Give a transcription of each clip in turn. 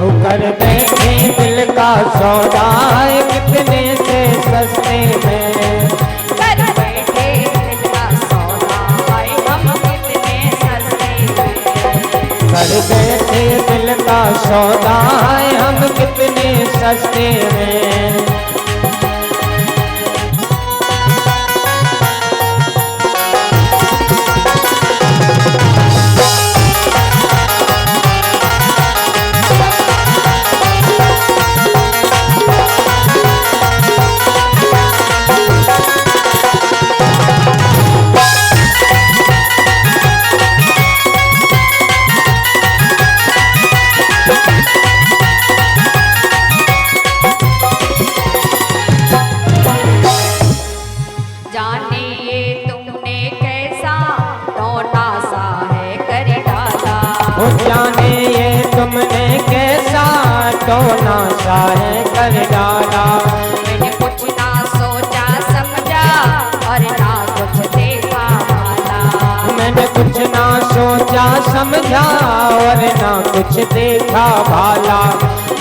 कर बैठे दिल का सौदा कितने से सस्ते में। कर बैठे दिल का सौदा हम कितने सस्ते में। कर बैठे दिल का सौदा हम कितने सस्ते में। जाने ये तुमने कैसा टोना सा है कर डाला। वो जाने ये तुमने कैसा टोना सा है कर डाला। मैंने कुछ ना सोचा समझा और ना कुछ देखा भाला। मैंने कुछ ना सोचा समझा और ना कुछ देखा भाला।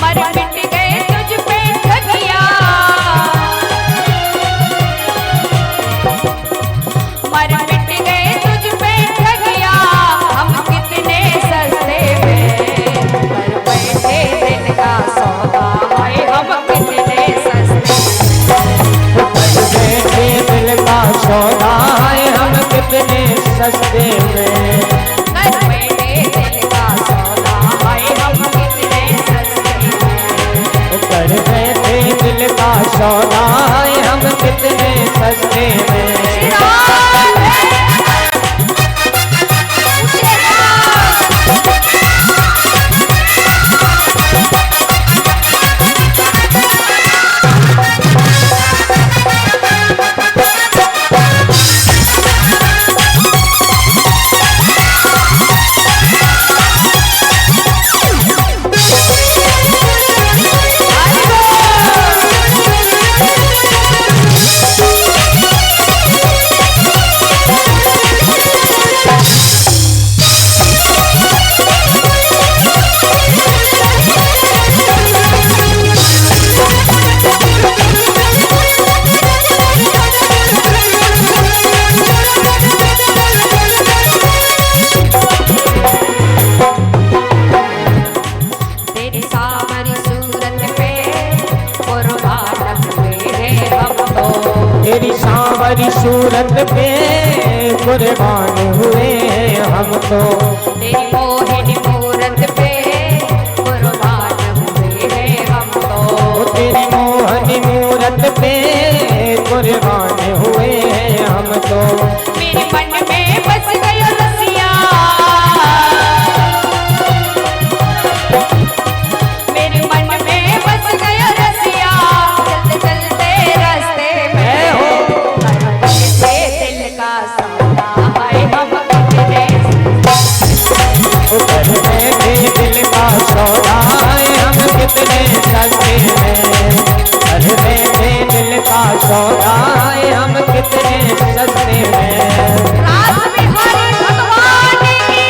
मर मिट गए तुझ पे ठगिया। मर मिट गए तुझ पे ठगिया हम कितने सस्ते में। कर बैठे दिल का सौदा है हम कितने सस्ते में। कर बैठे दिल का सौदा हम कितने सस्ते में। कर बैठे दिल का सौदा है हम कितने सस्ते में। कर बैठे दिल का सौदा हम कितने सस्ते में। तेरी सावरी सूरत पे कुर्बान हुए हम तो। तेरी सांवरी सूरत पे कुर्बान हुए हम तो। तेरी मोहिनी मूरत पे कुर्बान हुए हम तो। तेरी मोहनी मूरत पे कुर्बान हुए हम तो। मेरे मन में बस गयो रसिया। मेरे मन में बस गयो रसिया चलते चलते रास्ते में हो। कर बैठे दिल का सौदा है हम कितने। कर बैठे दिल का सौदा हम कितने सस्ते में। कर बैठे दिल का सौदा हम कितने सस्ते में। रास बिहारी भगवान की।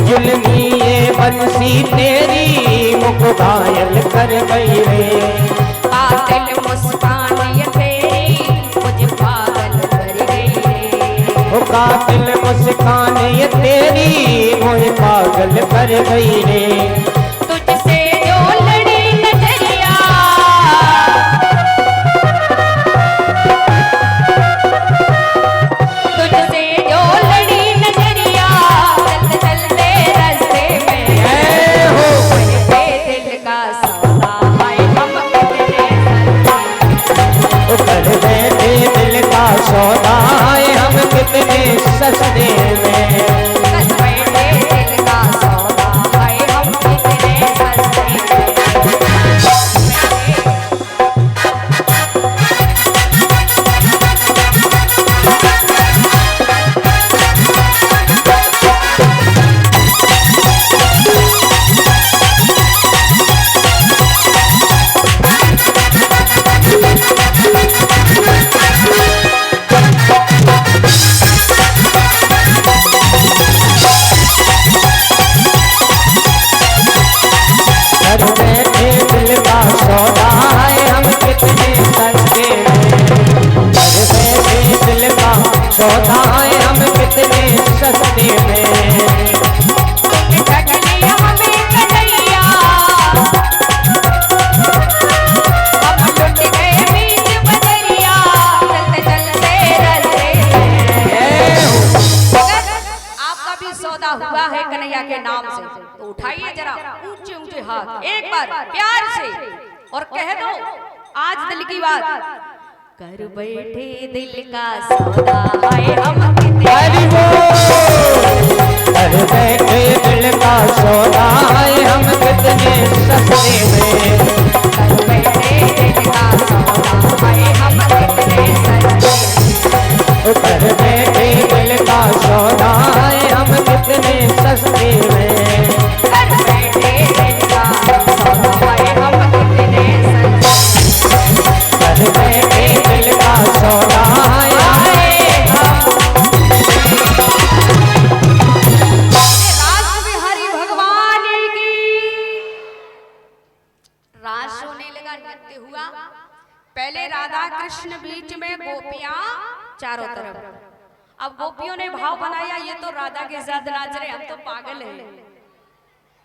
जुल्मी ये बंसी तेरी मुझको घायल कर गई रे। कातिल मुस्कान ये तेरी मुझे पागल कर गई रे। कातिल मुस्कान ये तेरी मोहे पागल कर गई रे। तुझसे जो लड़ी नजरिया, तुझसे जो लड़ी नजरिया, चलते चलते रास्ते में हो बैठे दिल का सौदा, हाय हम कितने कर बैठे दिल का सौदा हम कितने सस्ते में। बस बैठे दिल का सौदा, हाय हम कितने सस्ते में। कर बैठे दिल का सौदा हम कितने सस्ते में। कर बैठे दिल का सौदा हम कितने सस्ते में। ठग लिया हमें कन्हैया, हम लुट गए बीच बदरिया, चलते चलते रास्ते में। अगर आपका भी सौदा हुआ है कन्हैया के नाम से तो उठाइए जरा ऊंचे ऊंचे हाथ एक बार प्यार से और कह दो आज दिल की बात। कर बैठे दिल का सौदा, हाय हम कितने हरि बोल। कर बैठे दिल का सौदा हम कितने सस्ते में। कर बैठे दिल का सौदा, हाय हम कितने सस्ते में। कर बैठे दिल का सौदा हम कितने सस्ते में। कर बैठे दिल का सौदा, हाय हम कितने सस्ते में। कर बैठे दिल का सौदा हाय हम रास बिहारी भगवान की। रास होने लगा, नृत्य हुआ। पहले राधा कृष्ण बीच में, गोपियां चारों तरफ। अब गोपियों ने भाव बनाया ये तो राधा के साथ नाच रहे, हम तो पागल हैं।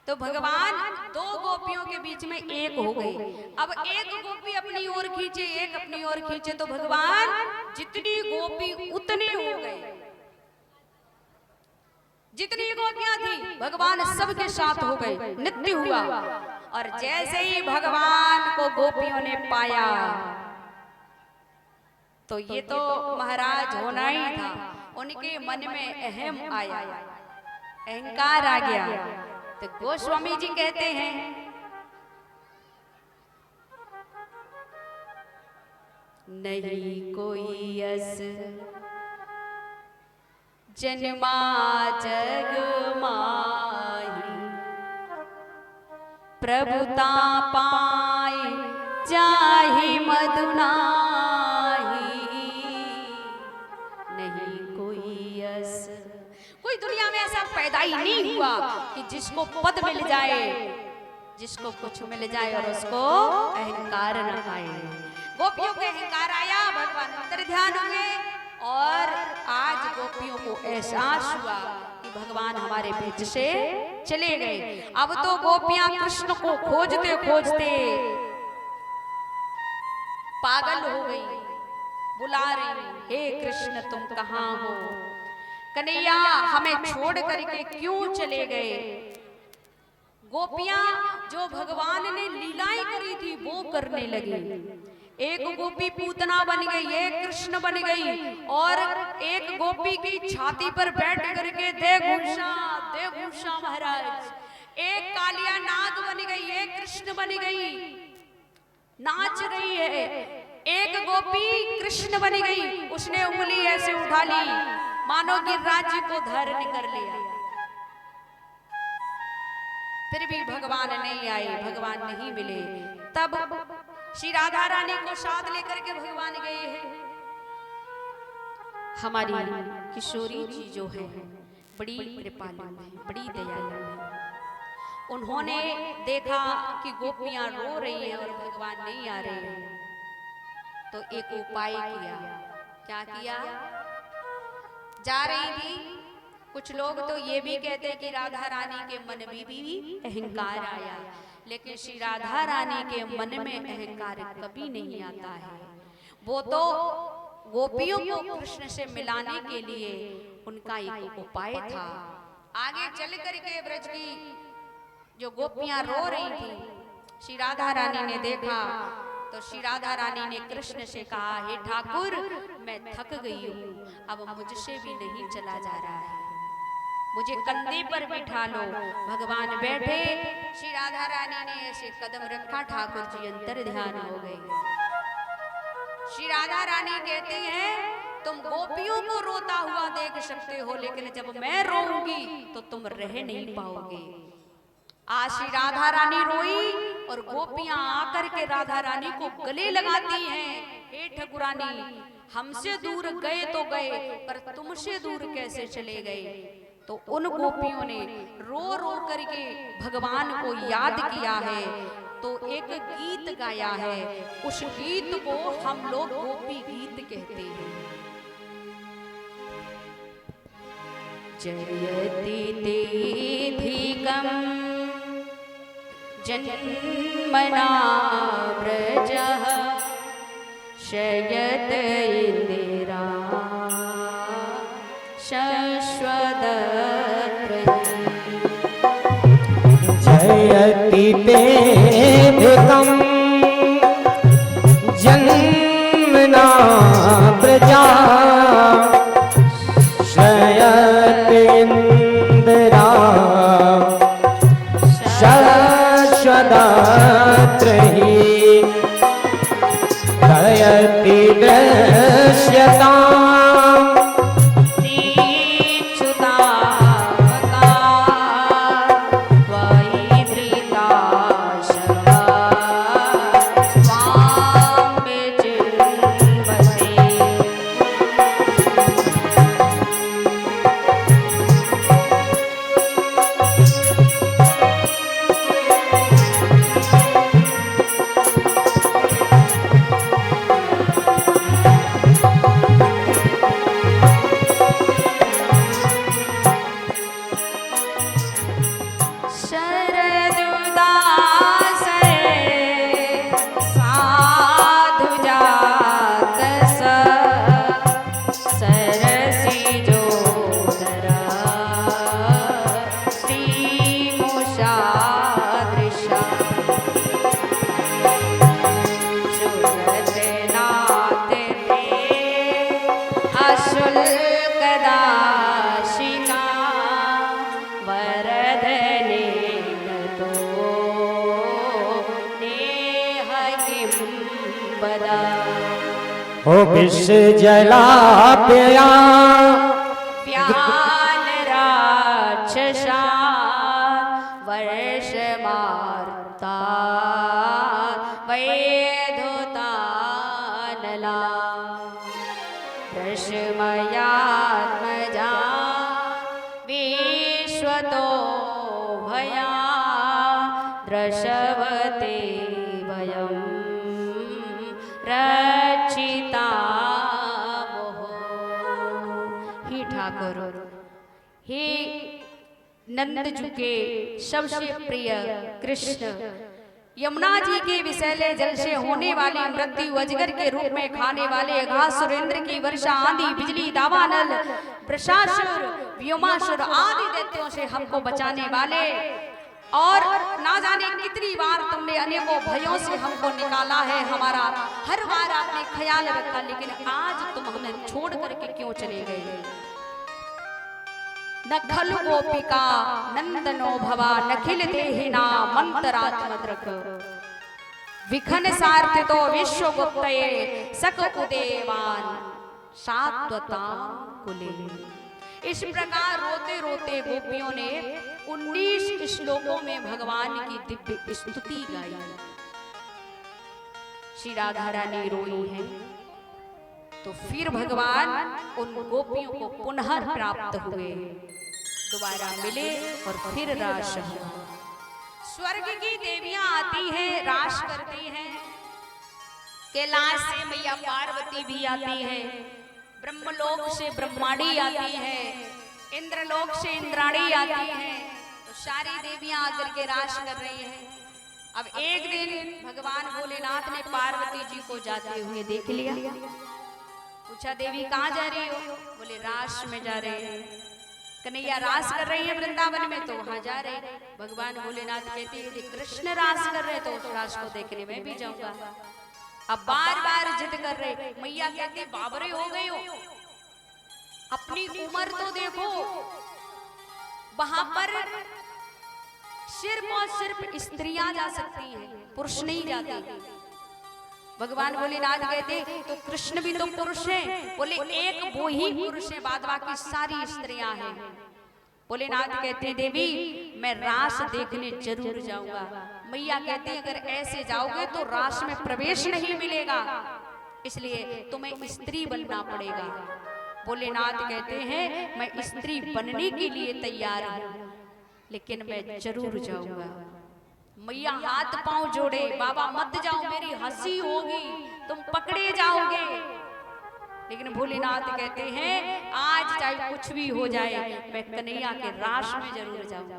तो भगवान दो गोपियों के बीच में एक हो गए। अब एक गोपी अपनी ओर खींचे, एक अपनी ओर खींचे, तो भगवान जितनी गोपी उतने हो गए। जितनी गोपियां थी भगवान सबके साथ हो गए, नृत्य हुआ। और जैसे ही भगवान को गोपियों ने पाया तो ये तो महाराज होना ही था। उनके मन में अहम आया, अहंकार आ गया। तो गोस्वामी जी कहते हैं नहीं कोई अस जन्मा जग माही, प्रभुता पाए जाहि मधुनाही। नहीं कोई अस, कोई दुनिया में ऐसा पैदा ही नहीं हुआ कि जिसको पद मिल जाए, जिसको कुछ मिल जाए और उसको अहंकार न आए। गोपियों को अहंकार आया, भगवान अंतर ध्यान हुए और आज गोपियों को एहसास हुआ कि भगवान हमारे बीच से चले गए। अब तो गोपियां कृष्ण को खोजते खोजते पागल हो गई, बुला रही, हे कृष्ण तुम कहाँ हो? कन्हैया हमें छोड़ करके क्यों चले गए? गोपियां जो भगवान ने लीलाएं करी थी वो करने लगी। एक गोपी पूतना बन गई, एक कृष्ण बन गई, और एक गोपी की छाती पर बैठ करके दे घूषा महाराज। एक कालिया नाग बन गई, एक कृष्ण बन गई, नाच रही है। एक गोपी कृष्ण बन गई, उसने उंगली ऐसे उठा ली मानो गिरिराज जी को धारण कर लिया। फिर भी भगवान नहीं आए, भगवान नहीं मिले। तब श्री राधा रानी को साथ लेकर के भगवान गए हैं। हमारी किशोरी जी जो है बड़ी कृपालु है, बड़ी दयालु है। उन्होंने देखा कि गोपियां रो रही हैं और भगवान नहीं आ रहे हैं, तो एक उपाय किया। क्या किया? जा रही थी, कुछ लोग तो ये भी कहते हैं कि राधा रानी के मन में भी अहंकार आया, लेकिन श्री राधा रानी के मन में अहंकार कभी नहीं आता है। वो तो गोपियों को कृष्ण से मिलाने के लिए उनका एक उपाय था। आगे चल करके ब्रज की जो गोपियां रो रही थी, श्री राधा रानी ने देखा तो श्री राधा रानी ने कृष्ण से कहा, हे ठाकुर मैं थक गई हूँ, अब मुझसे भी नहीं चला जा रहा है, मुझे कंधे पर बिठा लो। भगवान बैठे, श्री राधा रानी ने ऐसे कदम रखा, ठाकुर जी अंतर ध्यान हो गए। श्री राधा रानी कहती हैं, तुम गोपियों को रोता हुआ देख सकते हो, लेकिन जब मैं रोऊंगी तो तुम रह नहीं पाओगे। आज श्री राधा रानी रोई और गोपियां आकर के राधा रानी को गले लगाती हैं, हे ठकुरानी हमसे दूर गए तो गए, पर तुमसे दूर कैसे चले गए। तो उन गोपियों ने रो रो करके भगवान को याद किया है, तो एक गीत गाया है, उस गीत को हम लोग गोपी गीत कहते हैं। जयति तेधिकं जन्मना व्रजः शयत इंदिरा जयति तेधिकं जन्मना व्रजा शयत इंदिरा शाश्वतत्रयी गयति दृश्यताम् हो विष जला प्या प्याल राक्षसा वर्ष मारता वैधुतानला रश्मयात्मजा विश्वतो भया द्रशवते वयम् रचिता हे ठाकुर, हे नंदजू के सबसे प्रिय कृष्ण, यमुना जी के विषैले जल से होने वाली मृत्यु, अजगर के रूप में खाने वाले अघासुर, सुरेंद्र की वर्षा, आंधी, बिजली, दावानल, वृषासुर, व्योमासुर आदि दैत्यों से हमको बचाने वाले, और ना जाने कितनी बार तुमने अनेकों भयों से हमको निकाला है, हमारा हर बार आपने ख्याल रखा, लेकिन आज तुम हमें छोड़ करके क्यों चले गए। न खलु गोपिका नंदनो भवा नखिल देहिना मंतरात्मद्रक विखन सार्थितो विश्वगुप्तये सक उदेवान सात्वता कुले। इस प्रकार रोते रोते गोपियों ने 19 श्लोकों में भगवान की दिव्य स्तुति गाई। श्री राधा रानी रोई है, तो फिर भगवान उन गोपियों को पुनः प्राप्त हुए, दोबारा मिले और फिर रास हुआ। स्वर्ग की देवियां आती हैं, रास करती हैं, कैलाश से मैया पार्वती भी आती हैं, ब्रह्मलोक से ब्रह्माणी आती है, इंद्रलोक से इंद्राणी आती है, तो सारी देवियां आकर के रास कर रही हैं। अब एक दिन भगवान भोलेनाथ ने पार्वती जी को जाते हुए देख लिया। पूछा, देवी कहाँ जा रही हो? बोले, रास में जा रहे हैं। कन्हैया रास कर रही है वृंदावन में, तो वहां जा रहे। भगवान भोलेनाथ कहते हैं, यदि कृष्ण रास कर रहे तो उस रास को देखने में भी जाऊंगा। अब बार बार जिद कर रहे। मैया कहती, बाबरे हो गई हो, अपनी उम्र तो देखो। वहां पर सिर्फ और सिर्फ स्त्रियां जा सकती हैं, पुरुष नहीं जाते। भगवान भोलेनाथ कहते, तो कृष्ण भी तो पुरुष हैं। बोले, एक वो ही पुरुष है, बाद बाकी सारी स्त्रियां हैं। भोलेनाथ कहते, देवी मैं रास देखने जरूर जाऊंगा। मैया कहते, अगर ऐसे जाओगे तो रास में प्रवेश नहीं मिलेगा, इसलिए तुम्हें स्त्री बनना पड़ेगा। भोलेनाथ कहते हैं, मैं स्त्री बनने के लिए तैयार हूं, लेकिन मैं जरूर जाऊंगा। मैया हाथ पांव जोड़े, बाबा मत जाओ, मेरी हंसी होगी, तुम पकड़े जाओगे। लेकिन भोलेनाथ कहते हैं, आज चाहे कुछ भी हो जाए, मैं कन्हैया के रास में जरूर जाऊंगा।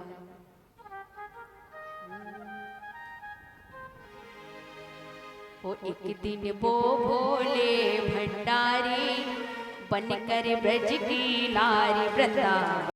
वो एक दिन वो भोले भंडारी बनकर ब्रज की नारी वृंदा